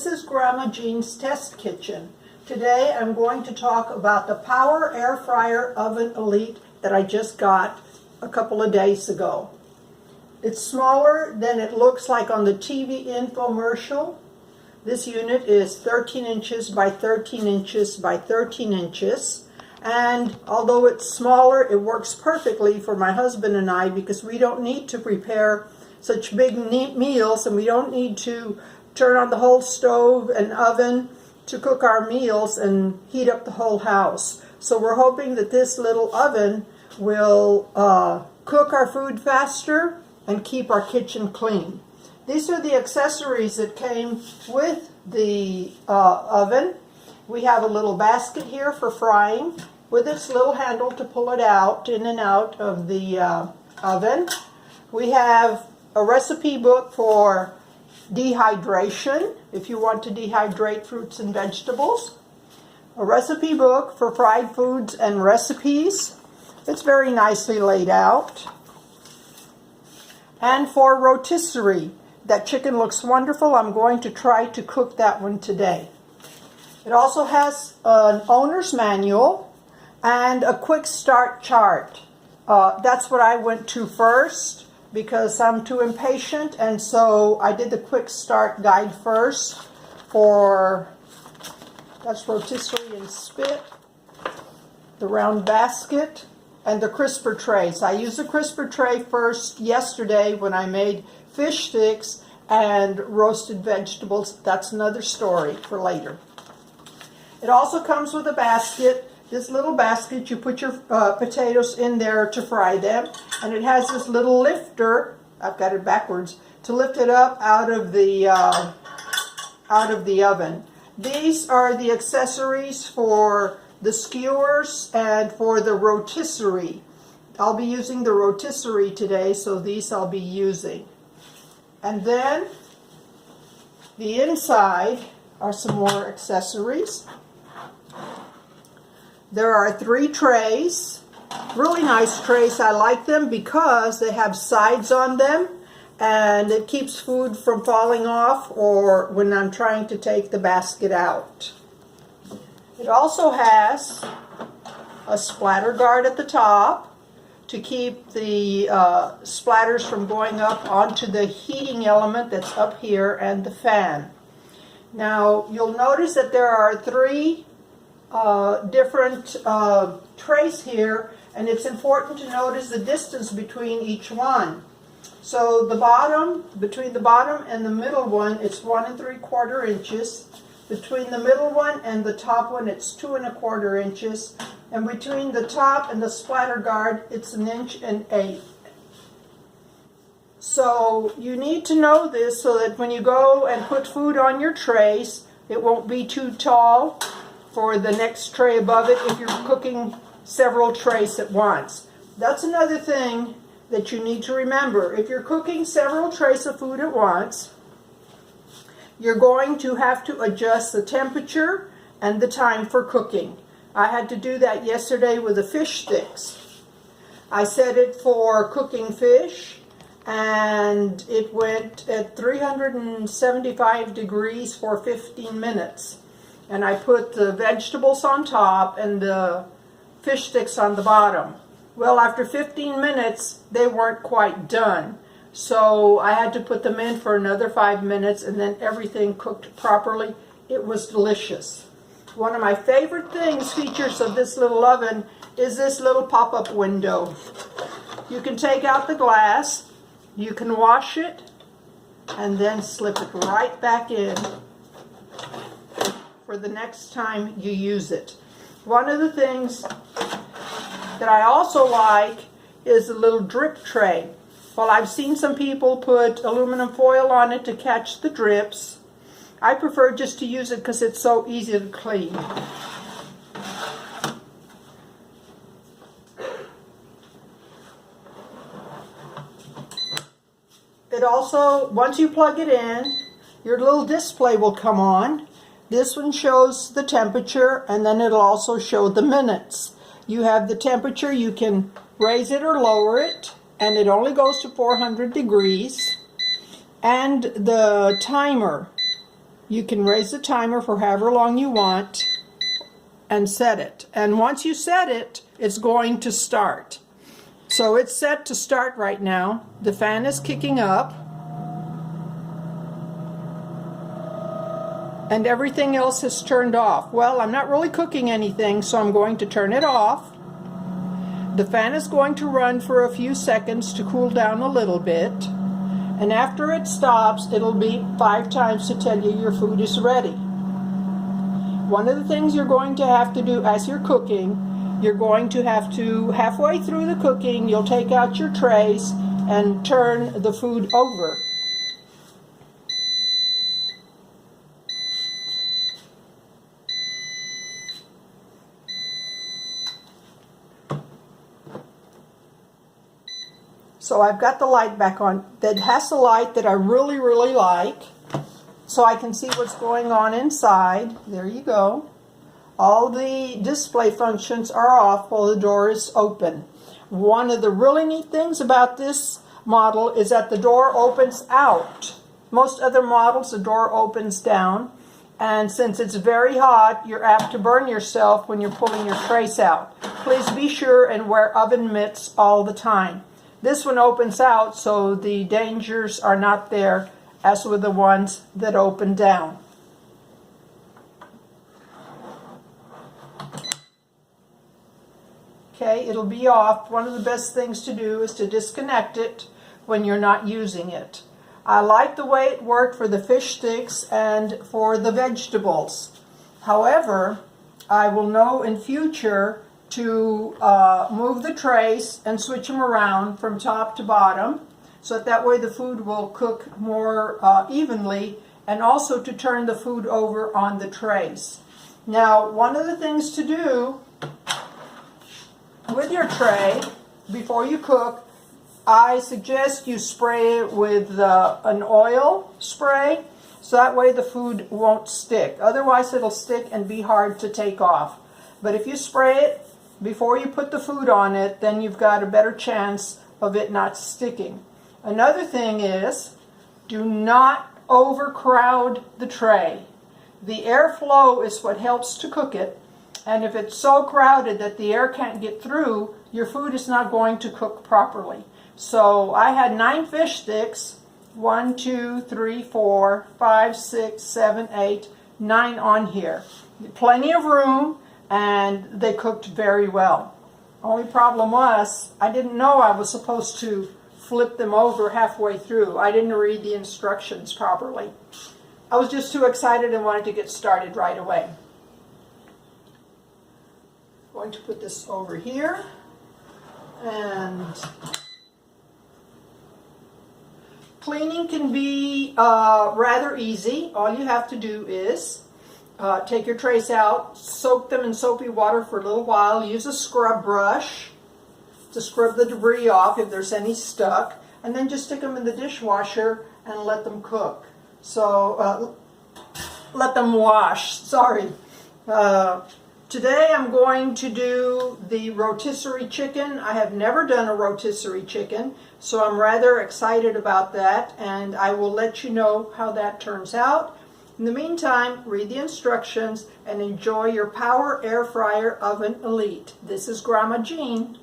This is Grandma Jean's Test Kitchen. Today I'm going to talk about the PowerAirFryer Oven Elite that I just got a couple of days ago. It's smaller than it looks like on the TV infomercial. This unit is 13 inches by 13 inches by 13 inches. And although it's smaller, it works perfectly for my husband and I because we don't need to prepare such big meals, and we don't need to turn on the whole stove and oven to cook our meals and heat up the whole house. So we're hoping that this little oven will cook our food faster and keep our kitchen clean. These are the accessories that came with the oven. We have a little basket here for frying with its little handle to pull it out, in and out of the oven. We have a recipe book for dehydration, if you want to dehydrate fruits and vegetables. A recipe book for fried foods and recipes. It's very nicely laid out. And for rotisserie. That chicken looks wonderful. I'm going to try to cook that one today. It also has an owner's manual and a quick start chart. That's what I went to first because I'm too impatient, and so I did the quick start guide first for, that's rotisserie and spit, the round basket, and the crisper trays. I used the crisper tray first yesterday when I made fish sticks and roasted vegetables. That's another story for later. It also comes with a basket. This little basket, you put your potatoes in there to fry them, and it has this little lifter, I've got it backwards, to lift it up out of the oven. These are the accessories for the skewers and for the rotisserie. I'll be using the rotisserie today, so these I'll be using. And then the inside are some more accessories. There are 3 trays, really nice trays. I like them because they have sides on them and it keeps food from falling off or when I'm trying to take the basket out. It also has a splatter guard at the top to keep the splatters from going up onto the heating element that's up here and the fan. Now you'll notice that there are 3 different trays here, and it's important to notice the distance between each one. So the bottom, between the bottom and the middle one, it's 1 3/4 inches. Between the middle one and the top one, it's 2 1/4 inches. And between the top and the splatter guard, it's 1 1/8 inches. So you need to know this so that when you go and put food on your trays, it won't be too tall for the next tray above it if you're cooking several trays at once. That's another thing that you need to remember. If you're cooking several trays of food at once, you're going to have to adjust the temperature and the time for cooking. I had to do that yesterday with the fish sticks. I set it for cooking fish, and it went at 375 degrees for 15 minutes. And I put the vegetables on top and the fish sticks on the bottom. Well, after 15 minutes, they weren't quite done. So I had to put them in for another 5 minutes, and then everything cooked properly. It was delicious. One of my favorite features of this little oven is this little pop-up window. You can take out the glass, you can wash it, and then slip it right back in for the next time you use it. One of the things that I also like is a little drip tray. Well, I've seen some people put aluminum foil on it to catch the drips. I prefer just to use it because it's so easy to clean. It also, once you plug it in, your little display will come on. This one shows the temperature, and then it'll also show the minutes. You have the temperature, you can raise it or lower it, and it only goes to 400 degrees. And the timer, You can raise the timer for however long you want and set it. And once you set it, it's going to start. So it's set to start right now. The fan is kicking up. And everything else has turned off. Well, I'm not really cooking anything, so I'm going to turn it off. The fan is going to run for a few seconds to cool down a little bit. And after it stops, it'll beep 5 times to tell you your food is ready. One of the things you're going to have to do as you're cooking, you're going to have to, halfway through the cooking, you'll take out your trays and turn the food over. So I've got the light back on. That has the light that I really, really like, so I can see what's going on inside. There you go. All the display functions are off while the door is open. One of the really neat things about this model is that the door opens out. Most other models, the door opens down. And since it's very hot, you're apt to burn yourself when you're pulling your trays out. Please be sure and wear oven mitts all the time. This one opens out, so the dangers are not there as with the ones that open down. Okay, it'll be off. One of the best things to do is to disconnect it when you're not using it. I like the way it worked for the fish sticks and for the vegetables. However, I will know in future to move the trays and switch them around from top to bottom, so that way the food will cook more evenly, and also to turn the food over on the trays. Now, one of the things to do with your tray before you cook, I suggest you spray it with an oil spray, so that way the food won't stick. Otherwise it'll stick and be hard to take off. But if you spray it before you put the food on it, then you've got a better chance of it not sticking. Another thing is, do not overcrowd the tray. The airflow is what helps to cook it, and if it's so crowded that the air can't get through, your food is not going to cook properly. So I had 9 fish sticks, 1, 2, 3, 4, 5, 6, 7, 8, 9 on here. Plenty of room, and they cooked very well. Only problem was, I didn't know I was supposed to flip them over halfway through. I didn't read the instructions properly. I was just too excited and wanted to get started right away. I'm going to put this over here, and cleaning can be rather easy. All you have to do is take your trays out, soak them in soapy water for a little while, use a scrub brush to scrub the debris off if there's any stuck, and then just stick them in the dishwasher and let them cook. So, let them wash, sorry. Today I'm going to do the rotisserie chicken. I have never done a rotisserie chicken, so I'm rather excited about that, and I will let you know how that turns out. In the meantime, read the instructions and enjoy your PowerAirFryer Oven Elite. This is Grandma Jean.